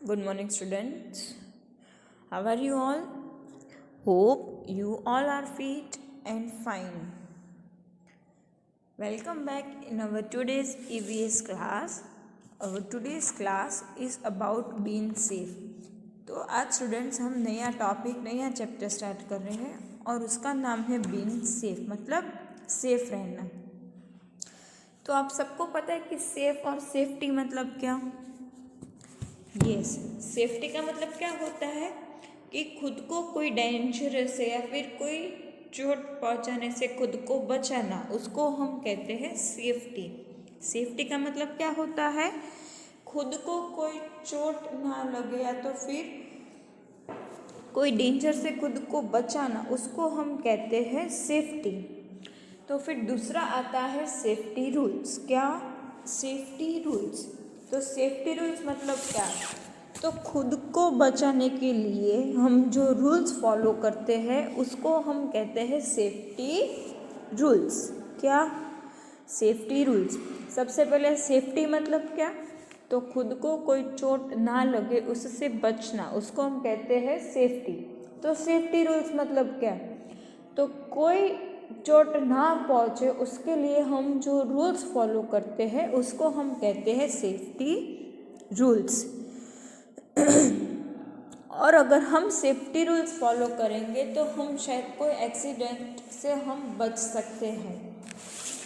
Good morning, students. How are you all? Hope you all are fit and fine. Welcome back in our today's EVS class. Our today's class is about being safe. तो आज students हम नया chapter start कर रहे हैं और उसका नाम है बीइंग सेफ, मतलब सेफ रहना। तो आप सबको पता है कि सेफ और सेफ्टी मतलब क्या? यस, सेफ्टी का मतलब क्या होता है कि खुद को कोई डेंजर से या फिर कोई चोट पहुंचाने से खुद को बचाना, उसको हम कहते हैं सेफ्टी। सेफ्टी का मतलब क्या होता है? खुद को कोई चोट ना लगे या तो फिर कोई डेंजर से खुद को बचाना, उसको हम कहते हैं सेफ्टी। तो फिर दूसरा आता है सेफ्टी रूल्स। क्या? Safety rules. तो सेफ्टी रूल्स मतलब क्या? तो खुद को बचाने के लिए हम जो रूल्स फॉलो करते हैं उसको हम कहते हैं सेफ्टी रूल्स। क्या? Safety rules. सबसे पहले सेफ्टी मतलब क्या? तो खुद को कोई चोट ना लगे उससे बचना, उसको हम कहते हैं सेफ्टी। तो सेफ्टी रूल्स मतलब क्या? तो कोई चोट ना पहुँचे उसके लिए हम जो रूल्स फॉलो करते हैं उसको हम कहते हैं सेफ्टी रूल्स। और अगर हम सेफ्टी रूल्स फॉलो करेंगे तो हम शायद कोई एक्सीडेंट से हम बच सकते हैं।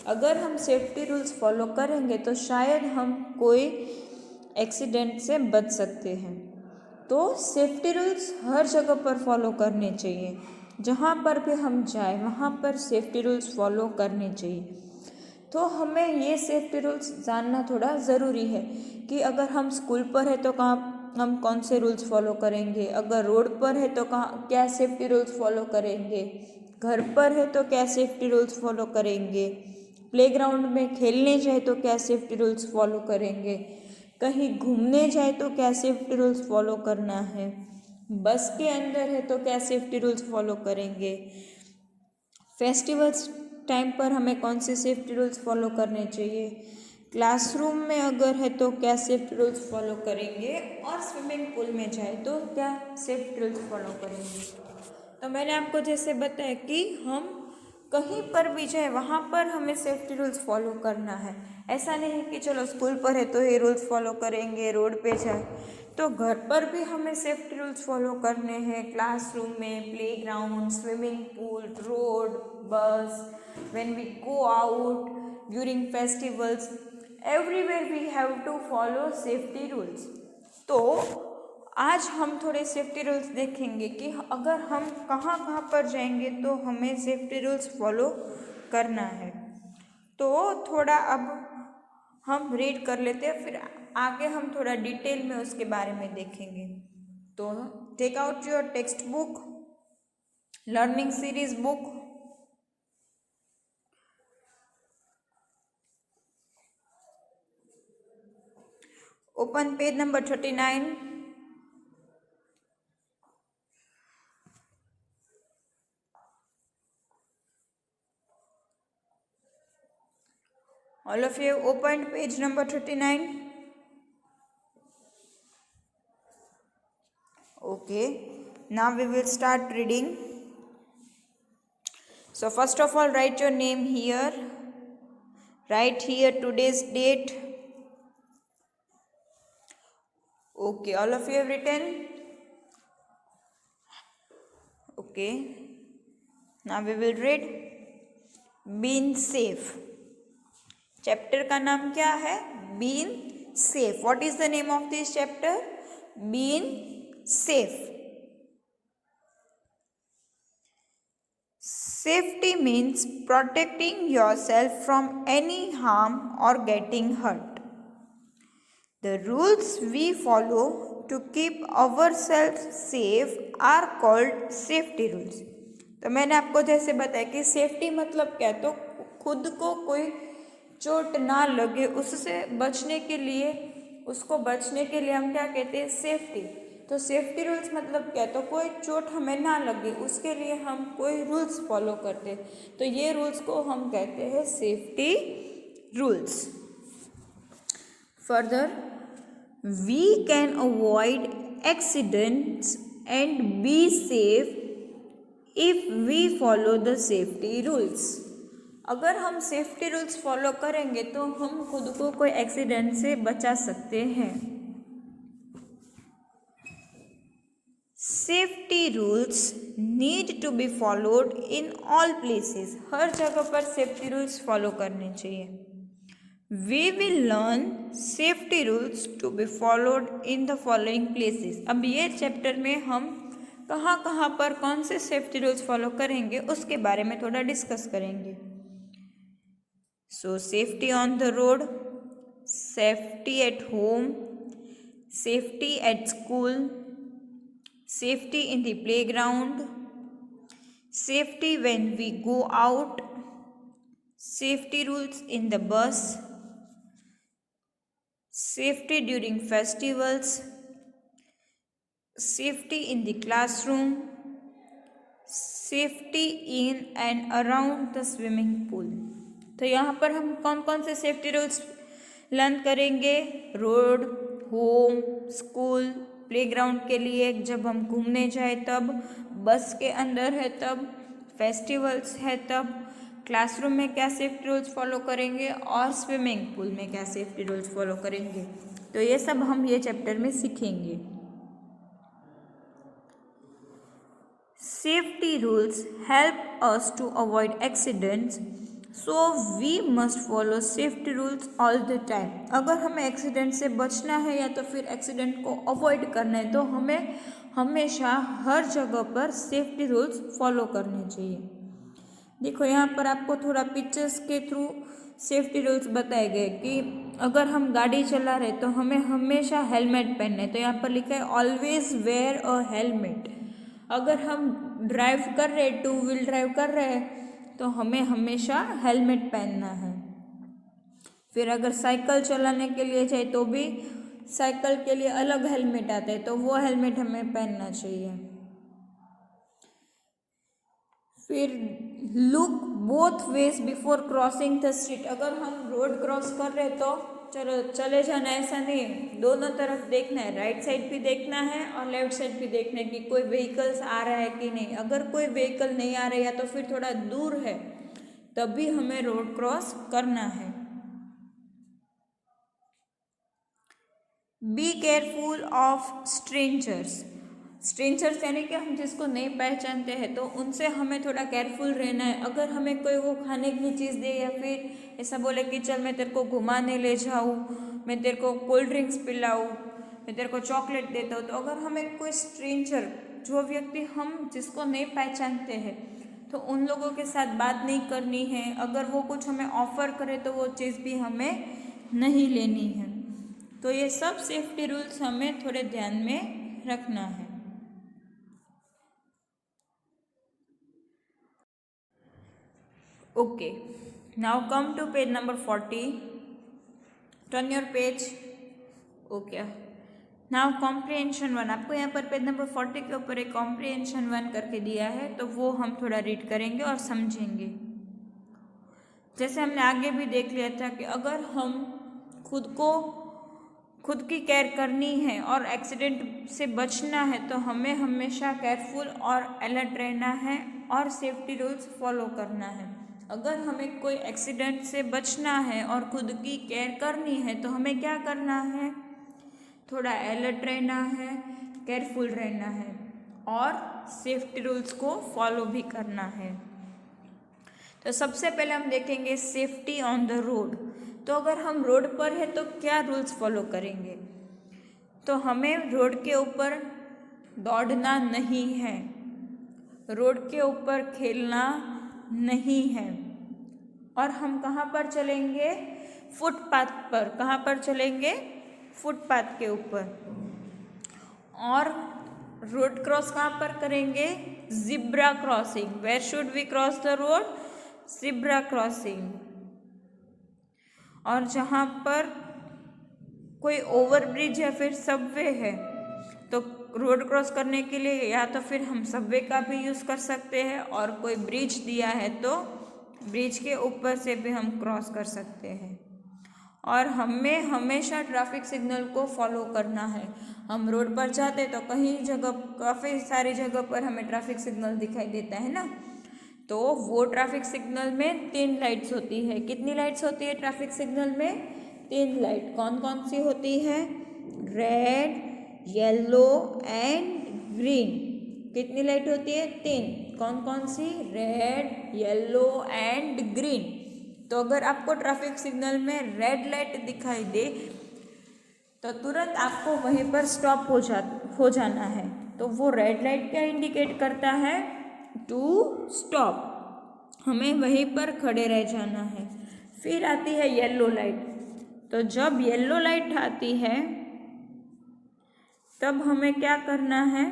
अगर हम सेफ्टी रूल्स फॉलो करेंगे तो शायद हम कोई एक्सीडेंट से बच सकते हैं। तो सेफ्टी रूल्स हर जगह पर फॉलो करने चाहिए। जहाँ पर भी हम जाए वहाँ पर सेफ्टी रूल्स फॉलो करने चाहिए। तो हमें ये सेफ्टी रूल्स जानना थोड़ा ज़रूरी है कि अगर हम स्कूल पर है तो कहाँ हम कौन से रूल्स फॉलो करेंगे, अगर रोड पर है तो कहाँ क्या सेफ्टी रूल्स फॉलो करेंगे, घर पर है तो क्या सेफ्टी रूल्स फॉलो करेंगे, प्लेग्राउंड में खेलने जाए तो क्या सेफ्टी रूल्स फॉलो करेंगे, कहीं घूमने जाए तो क्या सेफ्टी रूल्स फॉलो करना है, बस के अंदर है तो क्या सेफ्टी रूल्स फॉलो करेंगे, फेस्टिवल्स टाइम पर हमें कौन से सेफ्टी रूल्स फॉलो करने चाहिए, क्लासरूम में अगर है तो क्या सेफ्टी रूल्स फॉलो करेंगे, और स्विमिंग पूल में जाए तो क्या सेफ्टी रूल्स फॉलो करेंगे। तो मैंने आपको जैसे बताया कि हम कहीं पर भी जाए वहाँ पर हमें सेफ्टी रूल्स फॉलो करना है। ऐसा नहीं है कि चलो स्कूल पर है तो ये रूल्स फॉलो करेंगे, रोड पे जाए तो घर पर भी हमें सेफ्टी रूल्स फॉलो करने हैं। क्लासरूम में, playground, swimming pool, road, bus, when we go out during festivals, everywhere we have to follow safety rules. तो आज हम थोड़े सेफ्टी रूल्स देखेंगे कि अगर हम कहाँ कहाँ पर जाएंगे तो हमें सेफ्टी रूल्स फॉलो करना है। तो थोड़ा अब हम रीड कर लेते हैं, फिर आगे हम थोड़ा डिटेल में उसके बारे में देखेंगे। तो take out your text book, learning series book, open page number 39. All of you have opened page number 39. Okay, now we will start reading. So first of all, write your name here. Write here today's date. Okay, all of you have written. Okay, now we will read being safe. Chapter का नाम क्या है? Being safe. What is the name of this chapter? Being safe. Safety means protecting yourself from any harm or getting hurt. The rules we follow to keep ourselves safe are called safety rules. तो मैंने आपको जैसे बताया कि safety मतलब क्या है, तो खुद को कोई चोट ना लगे उससे बचने के लिए, उसको बचने के लिए हम क्या कहते हैं? सेफ्टी. तो सेफ्टी रूल्स मतलब क्या? तो कोई चोट हमें ना लगे उसके लिए हम कोई रूल्स फॉलो करते हैं, तो ये रूल्स को हम कहते हैं safety rules. Further We can avoid accidents and be safe if we follow the safety rules. अगर हम सेफ्टी रूल्स फॉलो करेंगे तो हम खुद को कोई एक्सीडेंट से बचा सकते हैं. Safety rules need to be followed in all places. हर जगह पर सेफ्टी रूल्स फॉलो करने चाहिए. We will learn safety rules to be followed in the following places. अब ये चैप्टर में हम कहाँ कहाँ पर कौन से सेफ्टी रूल्स फॉलो करेंगे उसके बारे में थोड़ा डिस्कस करेंगे. So safety on the road, safety at home, safety at school, safety in the playground, safety when we go out, safety rules in the bus, safety during festivals, safety in the classroom, safety in and around the swimming pool. तो यहाँ पर हम कौन कौन से safety rules learn करेंगे. Road, home, school, playground के लिए जब हम घूमने जाए तब, बस के अंदर है तब, फेस्टिवल्स है तब, क्लासरूम में क्या सेफ्टी रूल्स फॉलो करेंगे और स्विमिंग पूल में क्या सेफ्टी रूल्स फॉलो करेंगे. तो ये सब हम ये चैप्टर में सीखेंगे. Safety rules help us to avoid accidents. So we must follow safety rules all the time. अगर हमें एक्सीडेंट से बचना है या तो फिर एक्सीडेंट को अवॉइड करना है तो हमें हमेशा हर जगह पर सेफ्टी रूल्स फॉलो करने चाहिए. देखो यहाँ पर आपको थोड़ा पिक्चर्स के थ्रू सेफ्टी रूल्स बताए गए कि अगर हम गाड़ी चला रहे तो हमें हमेशा हेलमेट पहनना है. तो यहाँ पर लिखा है ऑलवेज वेयर अ हेलमेट. अगर हम ड्राइव कर रहे, 2 व्हील ड्राइव कर रहे हैं तो हमें हमेशा हेलमेट पहनना है. फिर अगर साइकिल चलाने के लिए जाए तो भी साइकिल के लिए अलग हेलमेट आता है तो वो हेलमेट हमें पहनना चाहिए. फिर look both ways before crossing the street. अगर हम रोड क्रॉस कर रहे तो चलो चले जाना, ऐसा नहीं, दोनों तरफ देखना है. राइट साइड भी देखना है और लेफ्ट साइड भी देखना है कि कोई व्हीकल्स आ रहा है कि नहीं. अगर कोई व्हीकल नहीं आ रहा है या तो फिर थोड़ा दूर है तब भी हमें रोड क्रॉस करना है. Be careful of strangers. Strangers यानी कि हम जिसको नहीं पहचानते हैं तो उनसे हमें थोड़ा केयरफुल रहना है. अगर हमें कोई वो खाने की चीज़ दे या फिर ऐसा बोले कि चल मैं तेरे को घुमाने ले जाऊँ, मैं तेरे को कोल्ड ड्रिंक्स पिलाऊँ, मैं तेरे को चॉकलेट देता हूँ, तो अगर हमें कोई स्ट्रेंजर, जो व्यक्ति हम जिसको नहीं पहचानते हैं, तो उन लोगों के साथ बात नहीं करनी है. अगर वो कुछ हमें ऑफ़र करे तो वो चीज़ भी हमें नहीं लेनी है. तो ये सब सेफ्टी रूल्स हमें थोड़े ध्यान में रखना है. Okay, now come to page number 40. Turn your page. Okay. Now comprehension 1. आपको यहाँ पर पेज नंबर 40 के ऊपर एक comprehension 1 करके दिया है तो वो हम थोड़ा रीड करेंगे और समझेंगे. जैसे हमने आगे भी देख लिया था कि अगर हम खुद की केयर करनी है और एक्सीडेंट से बचना है तो हमें हमेशा केयरफुल और अलर्ट रहना है और सेफ्टी रूल्स फॉलो करना है. अगर हमें कोई एक्सीडेंट से बचना है और खुद की केयर करनी है तो हमें क्या करना है, थोड़ा अलर्ट रहना है, केयरफुल रहना है और सेफ्टी रूल्स को फॉलो भी करना है. तो सबसे पहले हम देखेंगे सेफ्टी ऑन द रोड. तो अगर हम रोड पर है तो क्या रूल्स फॉलो करेंगे. तो हमें रोड के ऊपर दौड़ना नहीं है, रोड के ऊपर खेलना नहीं है और हम कहाँ पर चलेंगे, फुटपाथ पर. कहाँ पर चलेंगे, फुटपाथ के ऊपर. और रोड क्रॉस कहाँ पर करेंगे, zebra crossing. Where should we cross the road, zebra crossing. और जहाँ पर कोई ओवरब्रिज या फिर सबवे है तो रोड क्रॉस करने के लिए या तो फिर हम सबवे का भी यूज़ कर सकते हैं और कोई ब्रिज दिया है तो ब्रिज के ऊपर से भी हम क्रॉस कर सकते हैं. और हमें हमेशा ट्रैफिक सिग्नल को फॉलो करना है। हम रोड पर जाते तो कहीं जगह, काफ़ी सारी जगह पर हमें ट्रैफिक सिग्नल दिखाई देता है ना, तो वो ट्रैफिक सिग्नल में 3 लाइट्स होती है। कितनी लाइट्स होती है ट्रैफिक सिग्नल में? 3 लाइट। कौन कौन सी होती है? Red, yellow and green. कितनी लाइट होती है? 3। कौन कौन सी? Red, yellow and green. तो अगर आपको ट्रैफिक सिग्नल में रेड लाइट दिखाई दे तो तुरंत आपको वहीं पर स्टॉप हो जाना है। तो वो रेड लाइट क्या इंडिकेट करता है? To stop. हमें वहीं पर खड़े रह जाना है। फिर आती है येलो लाइट। तो जब येलो लाइट आती है तब हमें क्या करना है?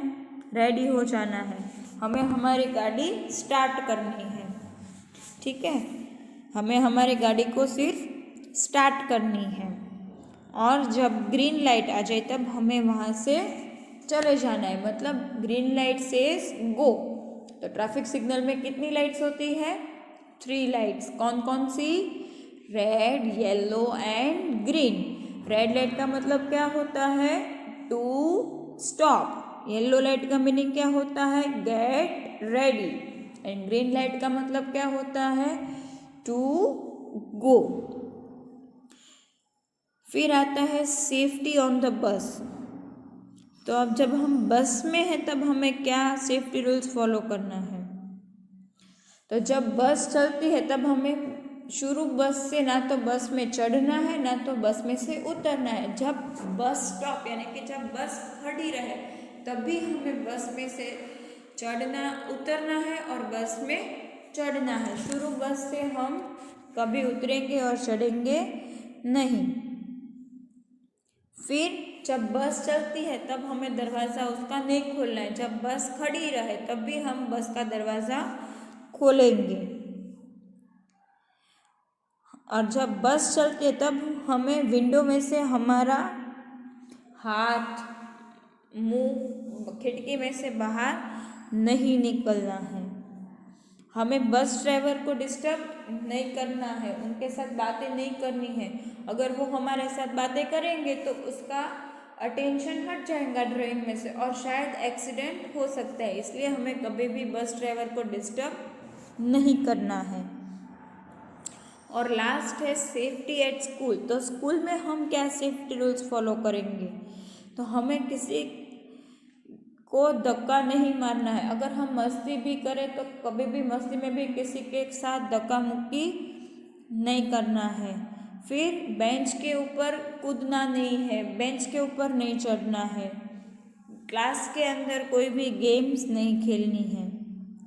रेडी हो जाना है। हमें हमारी गाड़ी स्टार्ट करनी है। ठीक है, हमें हमारी गाड़ी को सिर्फ स्टार्ट करनी है। और जब ग्रीन लाइट आ जाए तब हमें वहाँ से चले जाना है, मतलब ग्रीन लाइट सेज गो। तो ट्रैफिक सिग्नल में कितनी लाइट्स होती है? 3 लाइट्स। कौन कौन सी? Red, yellow and green. Red light का मतलब क्या होता है? To stop. येलो लाइट का मीनिंग क्या होता है? Get ready. And green light का मतलब क्या होता है? To go. फिर आता है सेफ्टी ऑन द बस। तो अब जब हम बस में हैं तब हमें क्या सेफ्टी रूल्स फॉलो करना है? तो जब बस चलती है तब हमें शुरू बस से ना तो बस में चढ़ना है ना तो बस में से उतरना है। जब बस स्टॉप यानी कि जब बस खड़ी रहे तब भी हमें बस में से चढ़ना उतरना है और बस में चढ़ना है। शुरू बस से हम कभी उतरेंगे और चढ़ेंगे नहीं। फिर जब बस चलती है तब हमें दरवाज़ा उसका नहीं खोलना है। जब बस खड़ी रहे तब भी हम बस का दरवाज़ा खोलेंगे। और जब बस चलती है तब हमें विंडो में से हमारा हाथ, मुंह खिड़की में से बाहर नहीं निकलना है। हमें बस ड्राइवर को डिस्टर्ब नहीं करना है, उनके साथ बातें नहीं करनी है। अगर वो हमारे साथ बातें करेंगे तो उसका अटेंशन हट जाएगा ड्राइविंग में से और शायद एक्सीडेंट हो सकता है। इसलिए हमें कभी भी बस ड्राइवर को डिस्टर्ब नहीं करना है। और लास्ट है सेफ्टी एट स्कूल। तो स्कूल में हम क्या सेफ्टी रूल्स फॉलो करेंगे? तो हमें किसी को धक्का नहीं मारना है। अगर हम मस्ती भी करें तो कभी भी मस्ती में भी किसी के साथ धक्का मुक्की नहीं करना है। फिर बेंच के ऊपर कूदना नहीं है, बेंच के ऊपर नहीं चढ़ना है। क्लास के अंदर कोई भी गेम्स नहीं खेलनी है,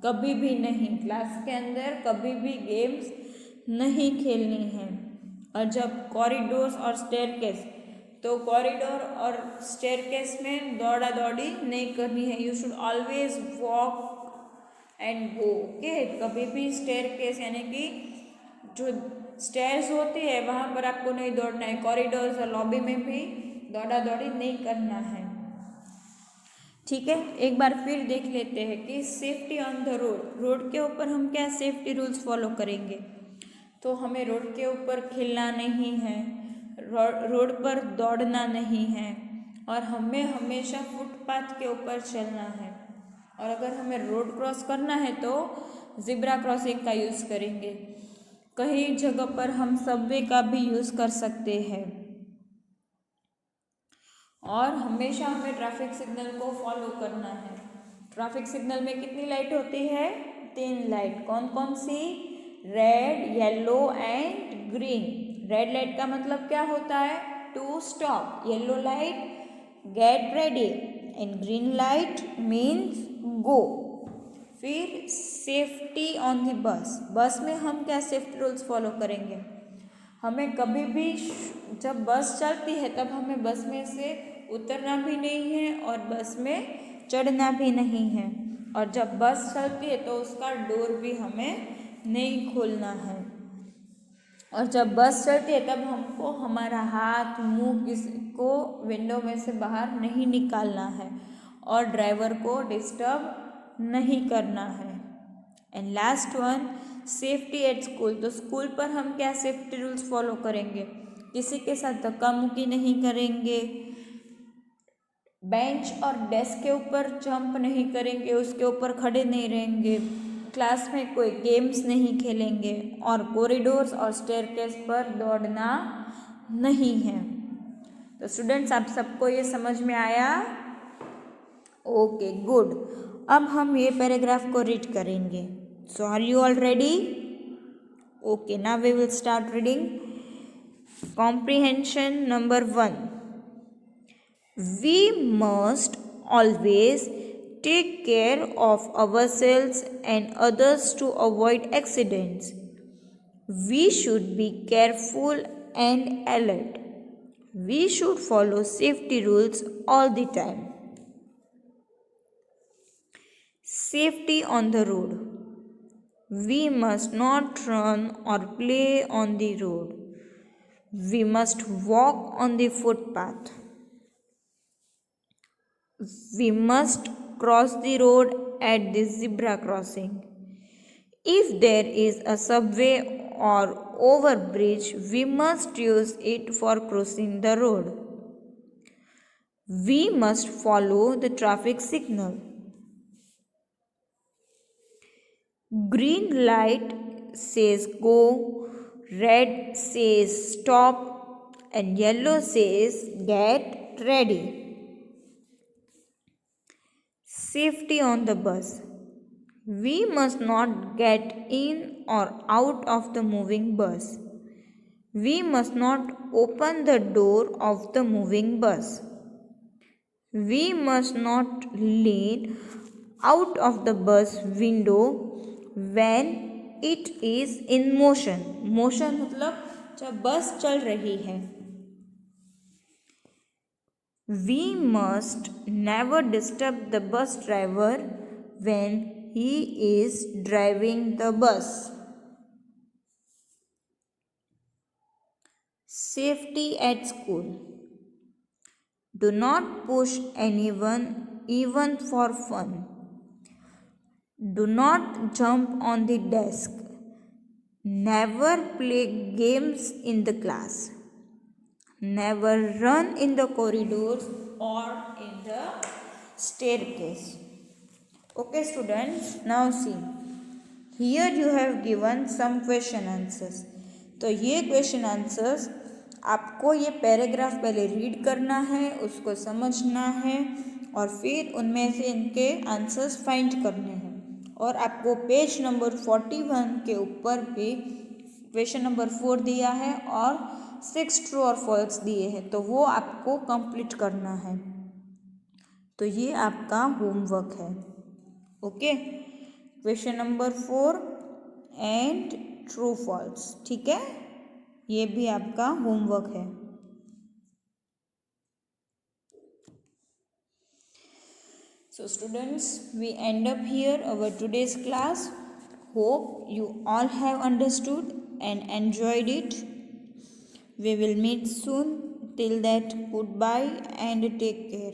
कभी भी नहीं। क्लास के अंदर कभी भी गेम्स नहीं खेलनी है। और जब कॉरिडोर्स और स्टेयरकेस, तो कॉरिडोर और स्टेयरकेस में दौड़ा दौड़ी नहीं करनी है। You should always walk and go. Okay, कभी भी स्टेयरकेस यानी कि जो स्टेयर्स होती है वहाँ पर आपको नहीं दौड़ना है। कॉरिडोर्स और लॉबी में भी दौड़ा दौड़ी नहीं करना है। ठीक है, एक बार फिर देख लेते हैं कि safety on the road. Road के ऊपर हम क्या सेफ्टी रूल्स फॉलो करेंगे? तो हमें रोड के ऊपर खेलना नहीं है, रोड पर दौड़ना नहीं है और हमें हमेशा फुटपाथ के ऊपर चलना है। और अगर हमें रोड क्रॉस करना है तो ज़िब्रा क्रॉसिंग का यूज़ करेंगे। कई जगह पर हम सबवे का भी यूज़ कर सकते हैं। और हमेशा हमें ट्रैफिक सिग्नल को फॉलो करना है। ट्रैफिक सिग्नल में कितनी लाइट होती है? 3 लाइट। कौन कौन सी? Red, yellow and green. Red light का मतलब क्या होता है? To stop. Yellow light get ready and green light means go. फिर सेफ्टी ऑन द बस। बस में हम क्या सेफ्टी रूल्स फॉलो करेंगे? हमें कभी भी जब बस चलती है तब हमें बस में से उतरना भी नहीं है और बस में चढ़ना भी नहीं है। और जब बस चलती है तो उसका डोर भी हमें नहीं खोलना है। और जब बस चलती है तब हमको हमारा हाथ, मुंह किसी को विंडो में से बाहर नहीं निकालना है और ड्राइवर को डिस्टर्ब नहीं करना है। And last one, safety at school. तो स्कूल पर हम क्या सेफ्टी रूल्स फॉलो करेंगे? किसी के साथ धक्का मुक्की नहीं करेंगे, बेंच और डेस्क के ऊपर जंप नहीं करेंगे, उसके ऊपर खड़े नहीं रहेंगे, क्लास में कोई गेम्स नहीं खेलेंगे और कॉरिडोर्स और स्टेयरकेस पर दौड़ना नहीं है। तो स्टूडेंट्स, आप सबको ये समझ में आया? Okay, good. अब हम ये पैराग्राफ को रीड करेंगे। So are you all ready? Okay, now we will start reading. Comprehension number 1. We must always take care of ourselves and others to avoid accidents. We should be careful and alert. We should follow safety rules all the time. Safety on the road. We must not run or play on the road. We must walk on the footpath. We must cross the road at the zebra crossing. If there is a subway or overbridge, we must use it for crossing the road. We must follow the traffic signal. Green light says go, red says stop, and yellow says get ready. Safety on the bus. We must not get in or out of the moving bus. We must not open the door of the moving bus. We must not lean out of the bus window when it is in motion. Motion मतलब जब बस चल रही है. We must never disturb the bus driver when he is driving the bus. Safety at school. Do not push anyone even for fun. Do not jump on the desk. Never play games in the class. Never run in the corridors or in the staircase. Okay students, now see. Here you have given some question answers. तो ये question answers आपको ये paragraph पहले read करना है, उसको समझना है और फिर उनमें से इनके आंसर्स फाइंड करने हैं। और आपको पेज नंबर 41 के ऊपर भी क्वेश्चन नंबर 4 दिया है और 6 ट्रू और फॉल्स दिए हैं, तो वो आपको कंप्लीट करना है। तो ये आपका होमवर्क है। Okay, question number 4 and true false, ठीक है, ये भी आपका होमवर्क है। So students, we end up here our today's class. Hope you all have understood and enjoyed it. We will meet soon. Till that, goodbye and take care.